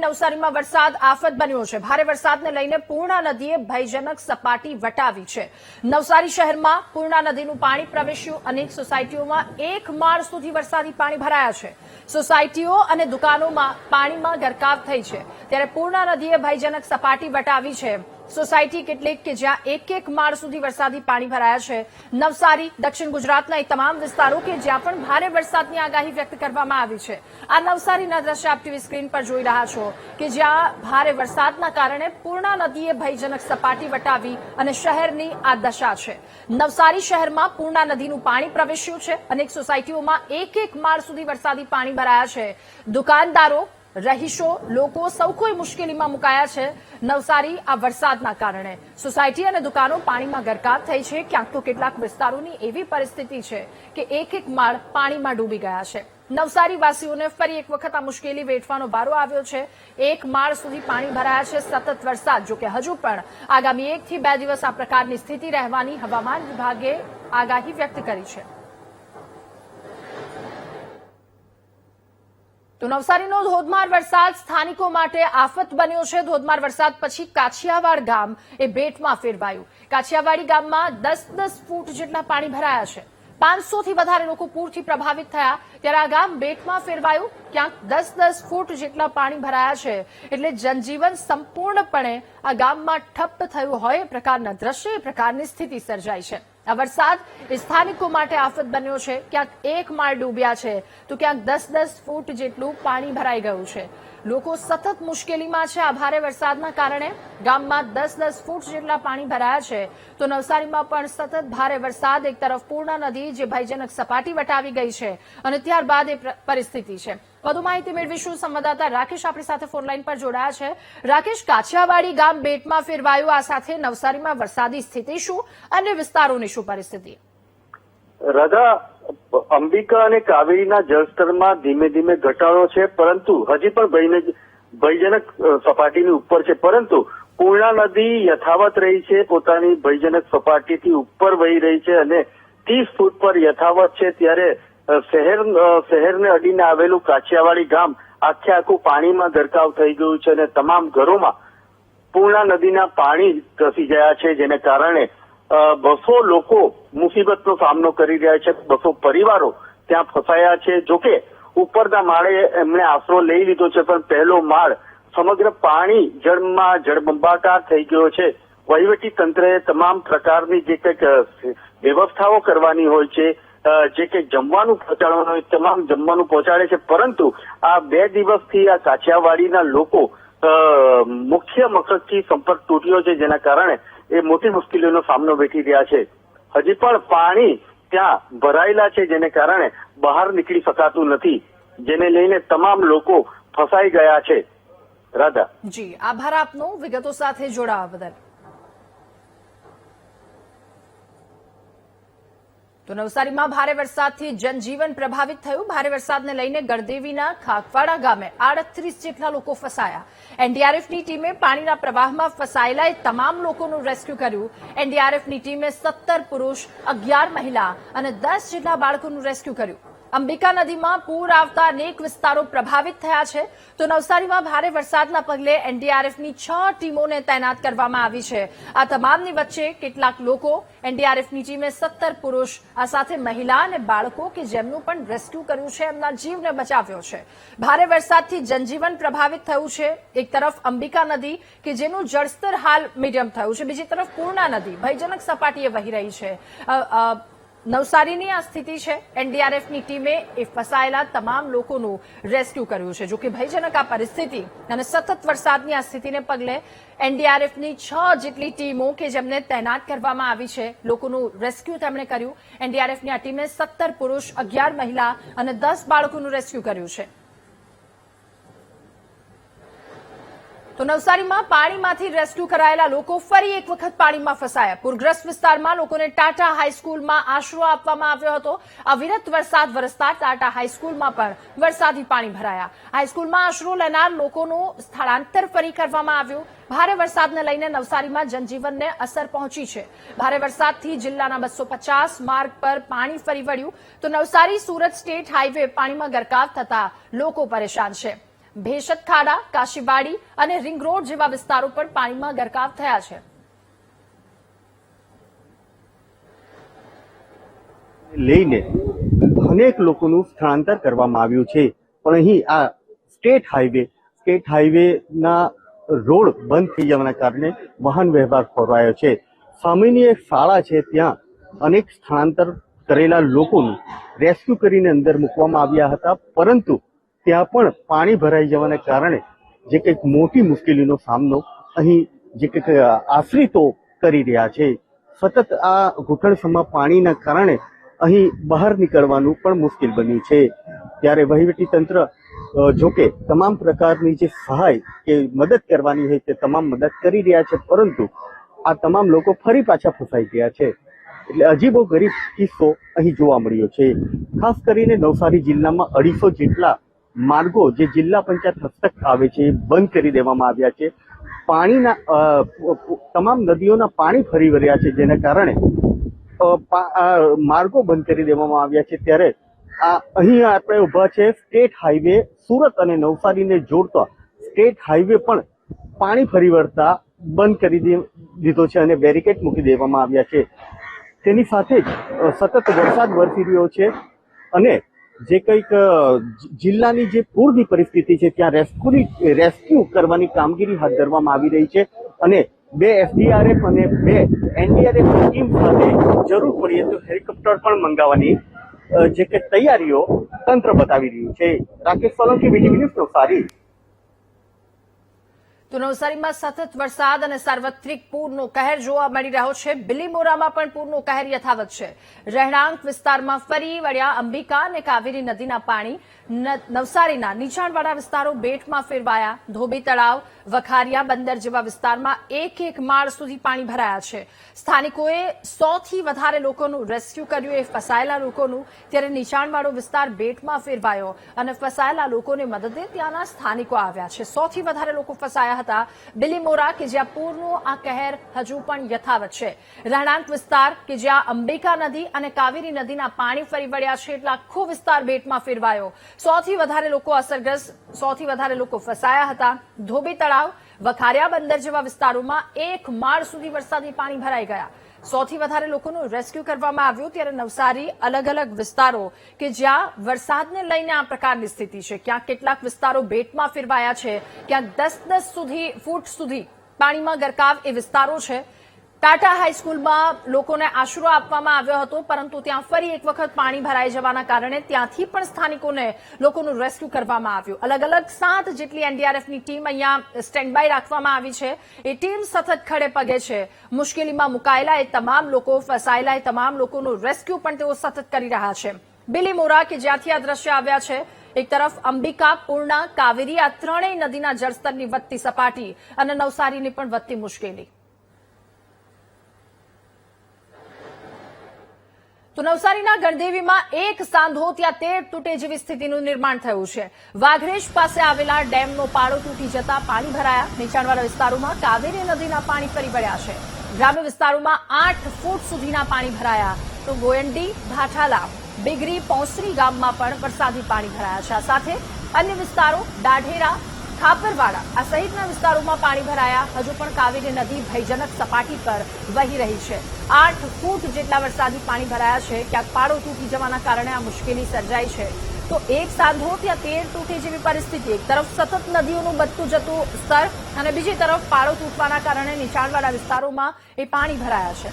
નવસારીમાં વરસાદ આફત બન્યો છે। ભારે વરસાદને લઈને પૂર્ણા નદીએ ભયજનક સપાટી વટાવી છે। નવસારી શહેરમાં પૂર્ણા નદીનું પાણી પ્રવેશ્યું। અનેક સોસાયટીઓમાં 1 માળ સુધી વરસાદી પાણી ભરાયા છે। સોસાયટીઓ અને દુકાનોમાં પાણીમાં ગરકાવ થઈ છે, ત્યારે પૂર્ણા નદીએ ભયજનક સપાટી વટાવી છે। સોસાયટી કેટલીક કે જ્યાં 1 માળ સુધી વરસાદી પાણી ભરાયા છે। નવસારી દક્ષિણ ગુજરાતના એ તમામ વિસ્તારો કે જ્યાં પણ ભારે વરસાદની આગાહી વ્યક્ત કરવામાં આવી છે। આ નવસારીના દ્રશ્ય આપ ટીવી સ્ક્રીન પર જોઈ રહ્યા છો કે જ્યાં ભારે વરસાદના કારણે પૂર્ણા નદીએ ભયજનક સપાટી વટાવી અને શહેરની આ દશા છે। નવસારી શહેરમાં પૂર્ણા નદીનું પાણી પ્રવેશ્યું છે। અનેક સોસાયટીઓમાં 1 માળ સુધી વરસાદી પાણી ભરાયા છે। દુકાનદારો, રહીશો, લોકો સૌ કોઈ મુશ્કેલીમાં મુકાયા છે। નવસારી આ વરસાદના કારણે સોસાયટી અને દુકાનો પાણીમાં ગરકાવ થઈ છે। ક્યાંક તો કેટલાક વિસ્તારોની એવી પરિસ્થિતિ છે કે 1 માળ પાણીમાં ડૂબી ગયા છે। નવસારી વાસીઓને ફરી એક વખત આ મુશ્કેલી વેઠવાનો વારો આવ્યો છે। 1 માળ સુધી પાણી ભરાયા છે। સતત વરસાદ, જો કે હજુ પણ આગામી 1 થી 2 દિવસ આ પ્રકારની સ્થિતિ રહેવાની હવામાન વિભાગે આગાહી વ્યક્ત કરી છે। તો નવસારીનો ધોધમાર વરસાદ સ્થાનિકો માટે આફત બન્યો છે। ધોધમાર વરસાદ પછી કાછિયાવાડ ગામ એ બેટમાં ફેરવાયું। કાછિયાવાડી ગામમાં 10-10 ફૂટ જેટલા પાણી ભરાયા છે। 500 થી વધારે લોકો પૂરથી પ્રભાવિત થયા, ત્યારે આ ગામ બેટમાં ફેરવાયું। ક્યાંક 10-10 ફૂટ જેટલા પાણી ભરાયા છે, એટલે જનજીવન સંપૂર્ણપણે આ ગામમાં ઠપ્પ થયું હોય એ પ્રકારના દ્રશ્ય, એ પ્રકારની સ્થિતિ સર્જાઈ છે। આ વરસાદ સ્થાનિકો માટે આફત બન્યો છે। ક્યાંક 1 માળ ડૂબ્યા છે, તો ક્યાંક 10-10 ફૂટ જેટલું પાણી ભરાઈ ગયું છે। લોકો સતત મુશ્કેલીમાં છે। આ ભારે વરસાદના કારણે ગામમાં 10-10 ફૂટ જેટલા પાણી ભરાયા છે। તો નવસારીમાં પણ સતત ભારે વરસાદ, એક તરફ પૂર્ણા નદી જે ભયજનક સપાટી વટાવી ગઈ છે અને ત્યારબાદ એ પરિસ્થિતિ છે। વધુ માહિતી મેળવીશું। સંવાદદાતા રાકેશ આપણી સાથે ફોનલાઈન પર જોડાયા છે। રાકેશ, કાછિયાવાડી ગામ બેટમાં ફેરવાયું, આ સાથે નવસારીમાં વરસાદી સ્થિતિ શું, અન્ય વિસ્તારોની શું પરિસ્થિતિ? રાધા, અંબિકા અને કાવેરીના જળસ્તરમાં ધીમે ધીમે ઘટાડો છે, પરંતુ હજી પણ ભયજનક સપાટીની ઉપર છે। પરંતુ પૂર્ણા નદી યથાવત રહી છે, પોતાની ભયજનક સપાટીથી ઉપર વહી રહી છે અને 30 ફૂટ પર યથાવત છે। ત્યારે શહેરને અડીને આવેલું કાછિયાવાડી ગામ આખે આખું પાણીમાં ગરકાવ થઈ ગયું છે અને તમામ ઘરોમાં પૂર્ણા નદીના પાણી ઘસી ગયા છે, જેને કારણે 200 લોકો મુસીબતનો સામનો કરી રહ્યા છે। 200 પરિવારો ત્યાં ફસાયા છે। જોકે ઉપરના માળે એમણે આશરો લઈ લીધો છે, પણ પહેલો માળ સમગ્ર પાણી જળબંબાકાર થઈ ગયો છે। વહીવટી તંત્રએ તમામ પ્રકારની જે કંઈક વ્યવસ્થાઓ કરવાની હોય છે, જે કંઈક જમવાનું પહોંચાડવાનું હોય તમામ જમવાનું પહોંચાડે છે, પરંતુ આ 2 દિવસથી આ કાછિયાવાડીના લોકો મુખ્ય મથકથી સંપર્ક તૂટ્યો છે, જેના કારણે એ મોટી મુશ્કેલીઓનો સામનો વેઠી રહ્યા છે। હજી પણ પાણી ત્યાં ભરાયેલા છે, જેને કારણે બહાર નીકળી શકાતું નથી, જેને લઈને તમામ લોકો ફસાઈ ગયા છે। રાધા જી, આભાર આપનો વિગતો સાથે જોડાવા બદલ। તો નવસારીમાં ભારે વરસાદથી જનજીવન પ્રભાવિત થયું। ભારે વરસાદને લઈને ગળદેવીના ખાકવાડા ગામે 38 જેટલા લોકો ફસાયા। એનડીઆરએફની ટીમે પાણીના પ્રવાહમાં ફસાયેલા એ તમામ લોકોનું રેસ્ક્યુ કર્યું। એનડીઆરએફની ટીમે 17 પુરુષ, 11 મહિલા અને 10 જેટલા બાળકોનું રેસ્ક્યુ કર્યું। અંબિકા નદીમાં પૂર આવતા અનેક વિસ્તારો પ્રભાવિત થયા છે। તો નવસારીમાં ભારે વરસાદના પગલે એનડીઆરએફની 6 ટીમોને તૈનાત કરવામાં આવી છે। આ તમામની વચ્ચે કેટલાક લોકો, એનડીઆરએફની ટીમે 17 પુરુષ, આ સાથે મહિલા અને બાળકો કે જેમનું પણ રેસ્ક્યુ કર્યું છે, એમના જીવને બચાવ્યો છે। ભારે વરસાદથી જનજીવન પ્રભાવિત થયું છે। એક તરફ અંબિકા નદી કે જેનું જળસ્તર હાલ મીડિયમ થયું છે, બીજી તરફ પૂર્ણા નદી ભયજનક સપાટીએ વહી રહી છે। નવસારીની આ સ્થિતિ છે। એનડીઆરએફની ટીમે એ ફસાયેલા તમામ લોકોનું રેસ્ક્યુ કર્યું છે। જોકે ભયજનક આ પરિસ્થિતિ અને સતત વરસાદની આ સ્થિતિને પગલે એનડીઆરએફની 6 જેટલી ટીમો કે જેમને તૈનાત કરવામાં આવી છે, લોકોનું રેસ્ક્યુ તેમણે કર્યું। એનડીઆરએફની આ ટીમે 17 પુરુષ, 11 મહિલા અને 10 બાળકોનું રેસ્ક્યુ કર્યું છે। તો નવસારીમાં પાણીમાંથી રેસ્ક્યુ કરાયેલા લોકો ફરી એક વખત પાણીમાં ફસાયા। પૂરગ્રસ્ત વિસ્તારમાં લોકોને ટાટા હાઈસ્કૂલમાં આશરો આપવામાં આવ્યો હતો। અવિરત વરસાદ વરસતા ટાટા હાઈસ્કૂલમાં પણ વરસાદી પાણી ભરાયા। હાઈસ્કૂલમાં આશરો લેનાર લોકોનું સ્થળાંતર ફરી કરવામાં આવ્યું। ભારે વરસાદને લઈને નવસારીમાં જનજીવનને અસર પહોંચી છે। ભારે વરસાદથી જિલ્લાના 250 માર્ગ પર પાણી ફરી વળ્યું। તો નવસારી સુરત સ્ટેટ હાઈવે પાણીમાં ગરકાવ થતા લોકો પરેશાન છે। ભેશત ખાડા, કાશીવાડી અને રિંગ રોડ જેવા વિસ્તારો પણ પાણીમાં ગરકાવ થયા છે. લઈને અનેક લોકોનું સ્થળાંતર કરવામાં આવ્યું છે, પણ અહીં આ સ્ટેટ હાઈવેના રોડ બંધ થઈ જવાના કારણે વાહન વ્યવહાર ખોરવાયો છે. સામેની એક શાળા છે, ત્યાં અનેક સ્થળાંતર કરેલા લોકોનું રેસ્ક્યુ કરીને અંદર મૂકવામાં આવ્યા હતા, પરંતુ ત્યાં પણ પાણી ભરાઈ જવાના કારણે જે કંઈક મોટી મુશ્કેલીનો સામનો અહીં જે કંઈક આશ્રિતો કરી રહ્યા છે. સતત આ ઘૂંટણસમાં પાણીના કારણે અહીં બહાર નીકળવાનું પણ મુશ્કેલ બન્યું છે. ત્યારે વહીવટી તંત્ર જોકે તમામ પ્રકારની જે સહાય કે મદદ કરવાની હોય તે તમામ મદદ કરી રહ્યા છે, પરંતુ આ તમામ લોકો ફરી પાછા ફસાઈ ગયા છે. એટલે અજીબો ગરીબ કિસ્સો અહીં જોવા મળ્યો છે. ખાસ કરીને નવસારી જિલ્લામાં 250 જેટલા માર્ગો જે જિલ્લા પંચાયત હસ્તક આવે છે એ બંધ કરી દેવામાં આવ્યા છે. પાણીના તમામ નદીઓના પાણી ફરી વળ્યા છે, જેના કારણે માર્ગો બંધ કરી દેવામાં આવ્યા છે. ત્યારે અહીં આપણે ઉભા છે સ્ટેટ હાઈવે, સુરત અને નવસારીને જોડતા સ્ટેટ હાઈવે પણ પાણી ફરી વળતા બંધ કરી દીધો છે અને બેરિકેડ મૂકી દેવામાં આવ્યા છે. તેની સાથે જ સતત વરસાદ વરસી રહ્યો છે અને જે કંઈક જિલ્લાની જે પૂરની પરિસ્થિતિ છે ત્યાં રેસ્ક્યુ કરવાની કામગીરી હાથ ધરવામાં આવી રહી છે અને 2 SDRF અને 2 NDRF ટીમ સાથે જરૂર પડીએ તો હેલિકોપ્ટર પણ મંગાવવાની જે કે તૈયારીઓ તંત્ર બતાવી રહ્યું છે. Rakesh Solanki, VTV news, Navsari. તો નવસારીમાં સતત વરસાદ અને સાર્વત્રિક પૂરનો કહેર જોવા મળી રહ્યો છે. બિલીમોરામાં પણ પૂરનો કહેર યથાવત છે. રહેણાંક વિસ્તારમાં ફરી વળ્યા અંબિકા અને કાવેરી નદીના પાણી. નવસારીના નીચાણવાળા વિસ્તારો બેટમાં ફેરવાયા. ધોબી તળાવ, વખારિયા બંદર જેવા વિસ્તારમાં એક માળ સુધી પાણી ભરાયા છે. સ્થાનિકોએ 100થી વધારે લોકોનું રેસ્ક્યુ કર્યું, એ ફસાયેલા લોકોનું. ત્યારે નીચાણવાળો વિસ્તાર બેટમાં ફેરવાયો અને ફસાયેલા લોકોને મદદે ત્યાંના સ્થાનિકો આવ્યા છે. 100થી વધારે લોકો ફસાયા હતા બિલીમોરા, કે જ્યાં પૂરનો આ કહેર હજુ પણ યથાવત છે. રહેણાંક વિસ્તાર કે જ્યાં અંબિકા નદી અને કાવેરી નદીના પાણી ફરી વળ્યા છે, એટલે આખો વિસ્તાર બેટમાં ફેરવાયો. 100થી વધારે લોકો અસરગ્રસ્ત, 100થી વધારે લોકો ફસાયા હતા. ધોબી તળાવ, વખારિયા બંદર જેવા વિસ્તારોમાં 1 માળ સુધી વરસાદી પાણી ભરાઈ ગયા. 100થી વધારે લોકોનું રેસ્ક્યુ કરવામાં આવ્યું. ત્યારે નવસારી અલગ અલગ વિસ્તારો કે જ્યાં વરસાદને લઈને આ પ્રકારની સ્થિતિ છે. ક્યાંક કેટલાક વિસ્તારો બેટમાં ફેરવાયા છે, ક્યાંક 10 ફૂટ સુધી પાણીમાં ગરકાવ એ વિસ્તારો છે. ટાટા હાઈસ્કૂલમાં લોકોને આશરો આપવામાં આવ્યો હતો, પરંતુ ત્યાં ફરી એક વખત પાણી ભરાઈ જવાના કારણે ત્યાંથી પણ સ્થાનિકોને લોકોનું રેસ્ક્યુ કરવામાં આવ્યું. અલગ અલગ 7 જેટલી એનડીઆરએફની ટીમ અહીંયા સ્ટેન્ડ બાય રાખવામાં આવી છે. એ ટીમ સતત ખડે પગે છે. મુશ્કેલીમાં મુકાયેલા એ તમામ લોકો, ફસાયેલા એ તમામ લોકોનું રેસ્ક્યુ પણ તેઓ સતત કરી રહ્યા છે. બિલીમોરા કે જ્યાંથી આ દ્રશ્ય આવ્યા છે, એક તરફ અંબિકા, પૂર્ણા, કાવેરી આ ત્રણેય નદીના જળસ્તરની વધતી સપાટી અને નવસારીની પણ વધતી મુશ્કેલી. તો નવસારીના ગણદેવીમાં એક સાંધો ત્યાં 13 તૂટે જેવી સ્થિતિનું નિર્માણ થયું છે. વાઘરેજ પાસે આવેલા ડેમનો પાળો તૂટી જતા પાણી ભરાયા. નીચાણવાળા વિસ્તારોમાં કાવેરી નદીના પાણી ફરી વળ્યા છે. ગ્રામ્ય વિસ્તારોમાં 8 ફૂટ સુધીના પાણી ભરાયા. તો ગોયંડી, ભાઠાલા, બિગરી, પોંસરી ગામમાં પણ વરસાદી પાણી ભરાયા છે. આ સાથે અન્ય વિસ્તારો દાઢેરા, ખાપરવાડા આ સહિતના વિસ્તારોમાં પાણી ભરાયા. હજુ પણ કાવેરી નદી ભયજનક સપાટી પર વહી રહી છે. 8 ફૂટ જેટલા વરસાદી પાણી ભરાયા છે. ક્યાંક પાળો તૂટી જવાના કારણે આ મુશ્કેલી સર્જાઈ છે. તો એક સાંધો ત્યાં 13 તૂટે જેવી પરિસ્થિતિ. એક તરફ સતત નદીઓનું વધતું જતું સ્તર અને બીજી તરફ પાળો તૂટવાના કારણે નીચાણવાળા વિસ્તારોમાં એ પાણી ભરાયા છે.